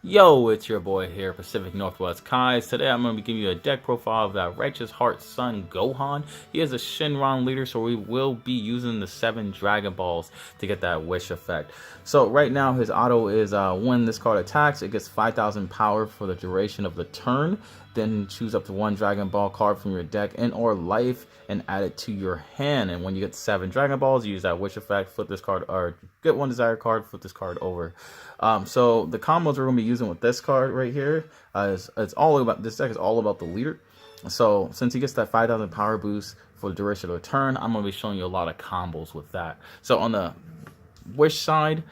Yo, it's your boy here, Pacific Northwest Kai. Today I'm going to be giving you a deck profile of that Righteous Son Gohan. He is a Shinron leader, so we will be using the 7 Dragon Balls to get that wish effect. So right now his auto is when this card attacks, it gets 5,000 power for the duration of the turn. Then choose up to 1 Dragon Ball card from your deck and or life and add it to your hand. And when you get 7 Dragon Balls, you use that wish effect, flip this card, or get 1 desired card, flip this card over. So the combos we're going to be using with this card right here it's all about, this deck is all about the leader. So since he gets that 5,000 power boost for the duration of the turn, I'm going to be showing you a lot of combos with that. So on the wish side,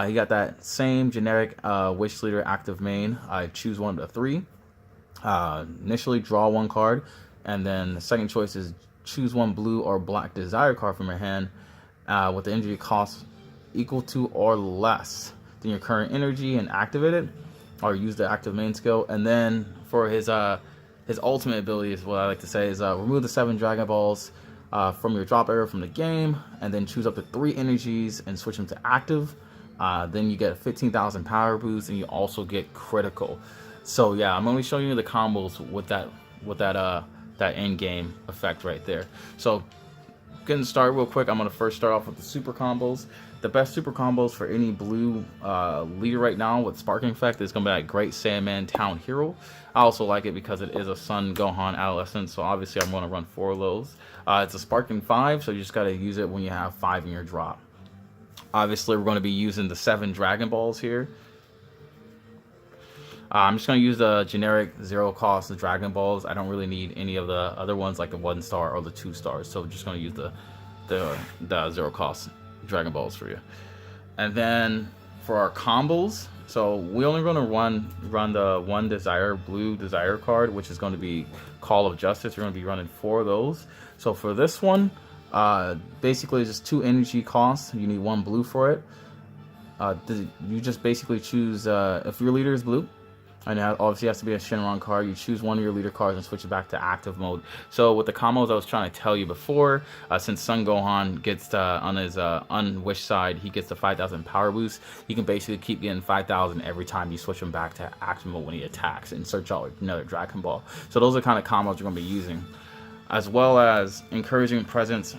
he got that same generic wish leader active main. I choose 1 of the 3. Initially draw 1 card, and then the second choice is choose 1 blue or black desire card from your hand with the energy cost equal to or less than your current energy and activate it, or use the active main skill. And then for his ultimate ability is what I like to say is remove the 7 Dragon Balls from your drop area from the game, and then choose up to 3 energies and switch them to active. Then you get a 15,000 power boost, and you also get critical. So yeah, I'm only showing you the combos with that end game effect right there. So getting started real quick, I'm gonna first start off with the super combos. The best super combos for any blue leader right now with sparking effect is gonna be like Great Saiyaman Town Hero. I also like it because it is a Son Gohan adolescent, so obviously I'm gonna run 4 of those. It's a sparking 5, so you just gotta use it when you have 5 in your drop. Obviously we're gonna be using the 7 Dragon Balls here. I'm just going to use the generic 0 cost Dragon Balls. I don't really need any of the other ones like the 1 star or the 2 stars. So I'm just going to use the 0 cost Dragon Balls for you. And then for our combos, so we're only going to run the 1 blue desire card, which is going to be Call of Justice. We're going to be running 4 of those. So for this one, basically it's just 2 energy costs. You need 1 blue for it. You just basically choose if your leader is blue, and it obviously has to be a Shinron card. You choose 1 of your leader cards and switch it back to active mode. So with the combos I was trying to tell you before, since Son Gohan gets on his unwish side, he gets the 5,000 power boost. He can basically keep getting 5,000 every time you switch him back to active mode when he attacks and search out another Dragon Ball. So those are the kind of combos you're going to be using, as well as encouraging presence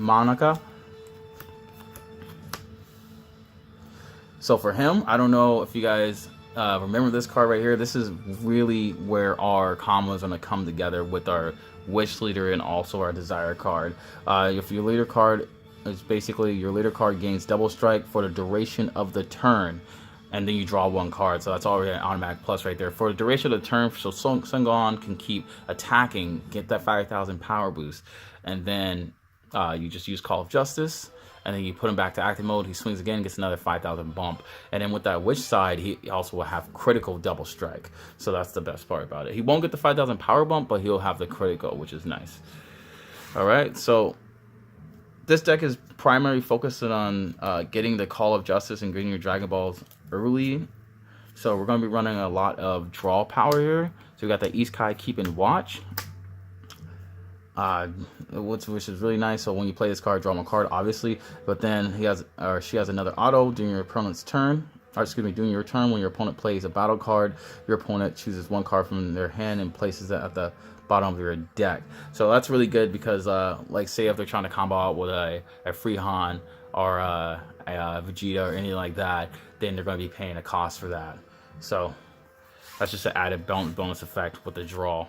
Monica. So for him, I don't know if you guys remember this card right here. This is really where our combos are going to come together with our wish leader and also our desire card. If your leader card is basically, your leader card gains double strike for the duration of the turn, and then you draw 1 card. So that's already an automatic plus right there for the duration of the turn. So Son Gohan can keep attacking, get that 5,000 power boost, and then you just use Call of Justice, and then you put him back to active mode. He swings again, gets another 5,000 bump. And then with that wish side, he also will have critical double strike. So that's the best part about it. He won't get the 5,000 power bump, but he'll have the critical, which is nice. All right, so this deck is primarily focused on getting the Call of Justice and getting your Dragon Balls early. So we're going to be running a lot of draw power here. So we got the East Kai Keep and Watch, which is really nice. So when you play this card, draw 1 card, obviously, but then he has, or she has, another auto during your opponent's turn, or excuse me, during your turn. When your opponent plays a battle card, your opponent chooses 1 card from their hand and places it at the bottom of your deck. So that's really good because like say if they're trying to combo out with a Freehan or a Vegeta or anything like that, then they're going to be paying a cost for that. So that's just an added bonus effect with the draw.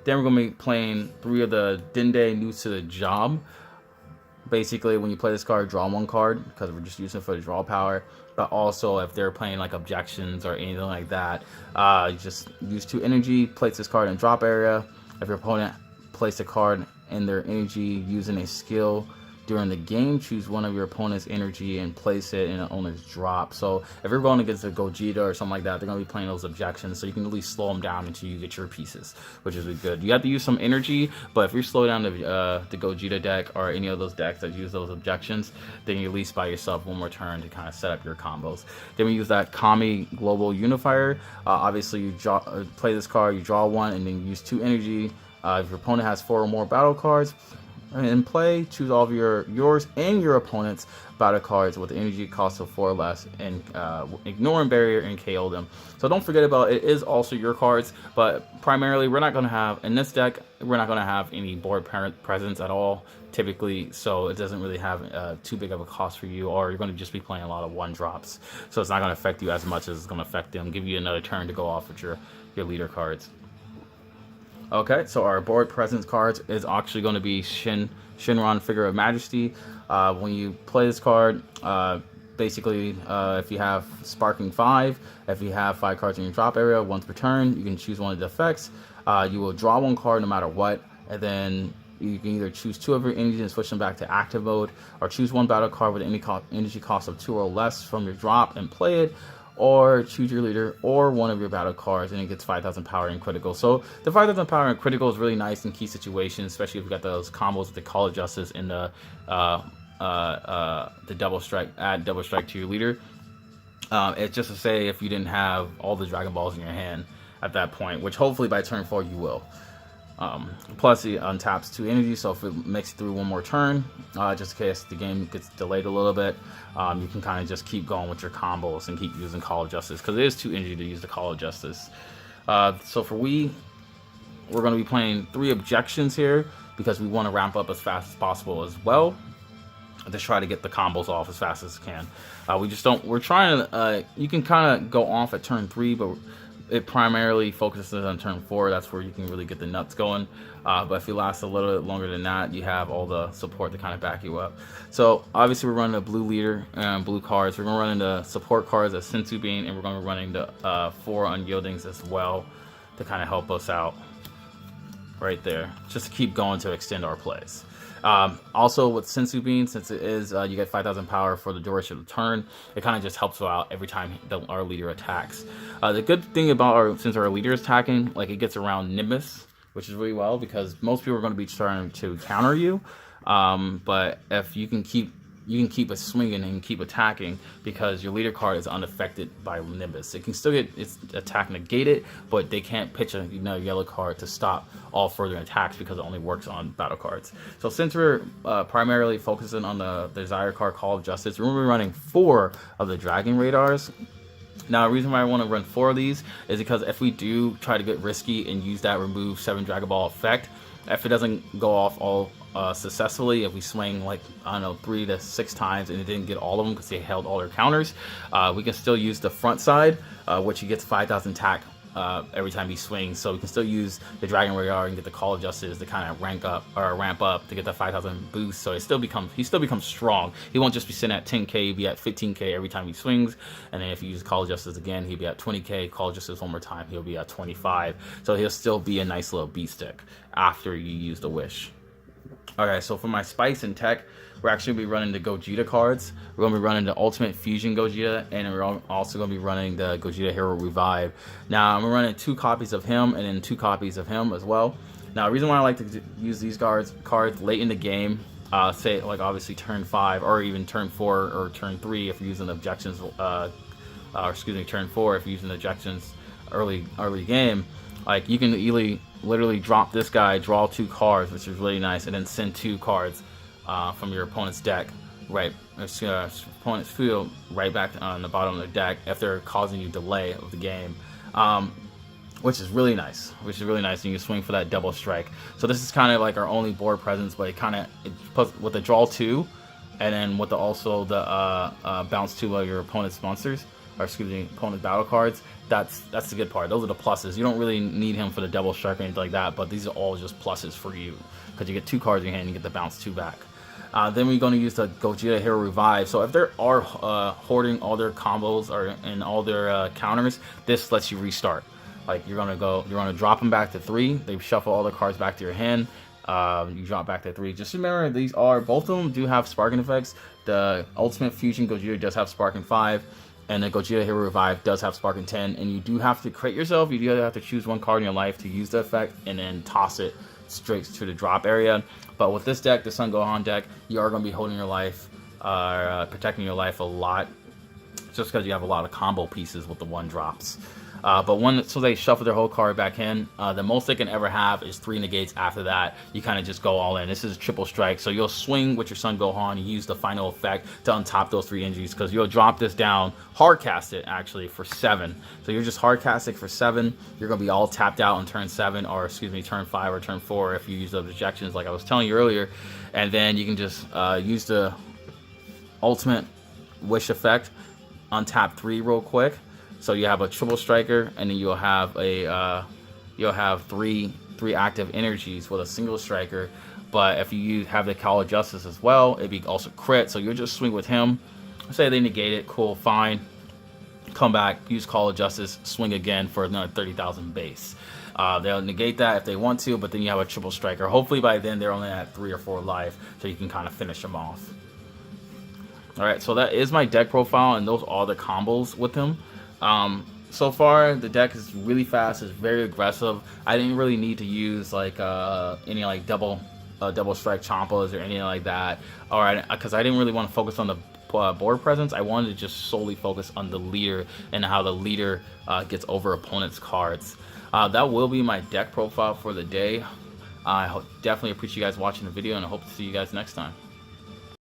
Then we're going to be playing 3 of the Dende New to the Job. Basically, when you play this card, draw 1 card, because we're just using it for the draw power. But also, if they're playing like objections or anything like that, you just use 2 energy, place this card in drop area. If your opponent placed a card in their energy using a skill during the game, choose 1 of your opponent's energy and place it in an owner's drop. So if you're going against a Gogeta or something like that, they're going to be playing those objections, so you can at least slow them down until you get your pieces, which is really good. You have to use some energy, but if you slow down the Gogeta deck or any of those decks that use those objections, then you at least buy yourself 1 more turn to kind of set up your combos. Then we use that Kami Global Unifier. Obviously, you play this card, you draw 1, and then use 2 energy. If your opponent has 4 or more battle cards, in play, choose all of yours and your opponent's battle cards with the energy cost of 4 or less, and ignore and barrier and KO them. So don't forget about it is also your cards, but primarily we're not going to have, in this deck, we're not going to have any board presence at all, typically, so it doesn't really have too big of a cost for you, or you're going to just be playing a lot of 1-drops, so it's not going to affect you as much as it's going to affect them, give you another turn to go off with your leader cards. Okay, so our board presence cards is actually going to be Shinron, Figure of Majesty. When you play this card, basically, if you have Sparking 5, if you have 5 cards in your drop area, once per turn, you can choose one of the effects. You will draw 1 card no matter what, and then you can either choose 2 of your energies and switch them back to active mode, or choose 1 battle card with any energy cost of 2 or less from your drop and play it, or choose your leader or one of your battle cards, and it gets 5,000 power and critical. So the 5,000 power and critical is really nice in key situations, especially if you got those combos with the Call of Justice and the double strike, add double strike to your leader. It's just to say if you didn't have all the Dragon Balls in your hand at that point, which hopefully by turn 4 you will. Plus he untaps 2 energy, so if it makes it through 1 more turn, just in case the game gets delayed a little bit, you can kind of just keep going with your combos and keep using Call of Justice, because it is 2 energy to use the Call of Justice. So for we're going to be playing 3 objections here, because we want to ramp up as fast as possible as well, to try to get the combos off as fast as we can. We're trying to, you can kind of go off at turn 3, but it primarily focuses on turn 4. That's where you can really get the nuts going. But if you last a little bit longer than that, you have all the support to kind of back you up. So obviously we're running a blue leader and blue cards. We're going to run into support cards as Senzu Bean, and we're going to be running the 4 unyieldings as well to kind of help us out right there, just to keep going to extend our plays. Also with Senzu Bean, since it is you get 5,000 power for the duration of the turn, it kind of just helps you out every time our leader attacks. The good thing about since our leader is attacking, like, it gets around Nimbus, which is really well, because most people are going to be trying to counter you. But if you can keep it swinging and keep attacking, because your leader card is unaffected by Nimbus. It can still get its attack negated, but they can't pitch a yellow card to stop all further attacks, because it only works on battle cards. So since we're primarily focusing on the Desire card, Call of Justice, we're going to be running 4 of the Dragon Radars. Now, the reason why I want to run 4 of these is because if we do try to get risky and use that remove 7 Dragon Ball effect, if it doesn't go off all successfully, if we swing, like, I don't know, 3 to 6 times and it didn't get all of them because they held all their counters, we can still use the front side, which he gets 5,000 attack every time he swings. So we can still use the Dragon Radar and get the Call of Justice to kind of ramp up to get that 5,000 boost. So he still becomes strong. He won't just be sitting at 10k, he'll be at 15k every time he swings. And then if you use Call of Justice again, he'll be at 20k. Call of Justice one more time, he'll be at 25. So he'll still be a nice little beat stick after you use the Wish. Okay, so for my Spice and Tech, we're actually going to be running the Gogeta cards. We're going to be running the Ultimate Fusion Gogeta, and we're also going to be running the Gogeta Hero Revive. Now, I'm running 2 copies of him and then 2 copies of him as well. Now, the reason why I like to use these cards late in the game, say, like, obviously turn 5 or even turn 4 or turn 3 if you're using objections, turn 4 if you're using objections early game. Like, you can literally drop this guy, draw 2 cards, which is really nice, and then send 2 cards from your opponent's deck, opponent's field, right back on the bottom of the deck if they're causing you delay of the game, which is really nice. And you can swing for that double strike. So this is kind of like our only board presence, but it puts with the draw 2, and then with also the bounce 2 of your opponent's monsters, or opponent's battle cards. That's the good part. Those are the pluses. You don't really need him for the double strike or anything like that, but these are all just pluses for you, because you get 2 cards in your hand and you get the bounce 2 back. Then we're going to use the Gogeta Hero Revive. So if they are hoarding all their combos and all their counters, this lets you restart. Like, you're going to drop them back to 3. They shuffle all the cards back to your hand. You drop back to 3. Just remember, both of them do have sparking effects. The Ultimate Fusion Gogeta does have sparking 5. And the Gogeta Hero Revive does have Sparking 10, and you do have to crit yourself. You do have to choose 1 card in your life to use the effect, and then toss it straight to the drop area. But with this deck, the Son Gohan deck, you are going to be holding your life, protecting your life a lot, just because you have a lot of combo pieces with the 1-drops. So they shuffle their whole card back in. The most they can ever have is 3 negates. After that, you kind of just go all in. This is triple strike, so you'll swing with your Son Gohan. You use the final effect to untop those 3 energies, because you'll drop this down, hard cast it actually for 7. So you're just hard casting for 7. You're gonna be all tapped out on turn 7, or excuse me, turn 5 or turn 4 if you use those ejections, like I was telling you earlier. And then you can just use the ultimate wish effect, untap 3 real quick. So you have a triple striker, and then you'll have three active energies with a single striker. But if you have the Call of Justice as well, it'd be also crit. So you'll just swing with him. Say they negate it, cool, fine. Come back, use Call of Justice, swing again for another 30,000 base. They'll negate that if they want to, but then you have a triple striker. Hopefully by then they're only at 3 or 4 life, so you can kind of finish them off. Alright, so that is my deck profile, and those are the combos with him. So far the deck is really fast, it's very aggressive. I didn't really need to use like any like double strike chompas or anything like that, because I didn't really want to focus on the board presence. I wanted to just solely focus on the leader and how the leader gets over opponent's cards. That will be my deck profile for the day. I definitely appreciate you guys watching the video, and I hope to see you guys next time.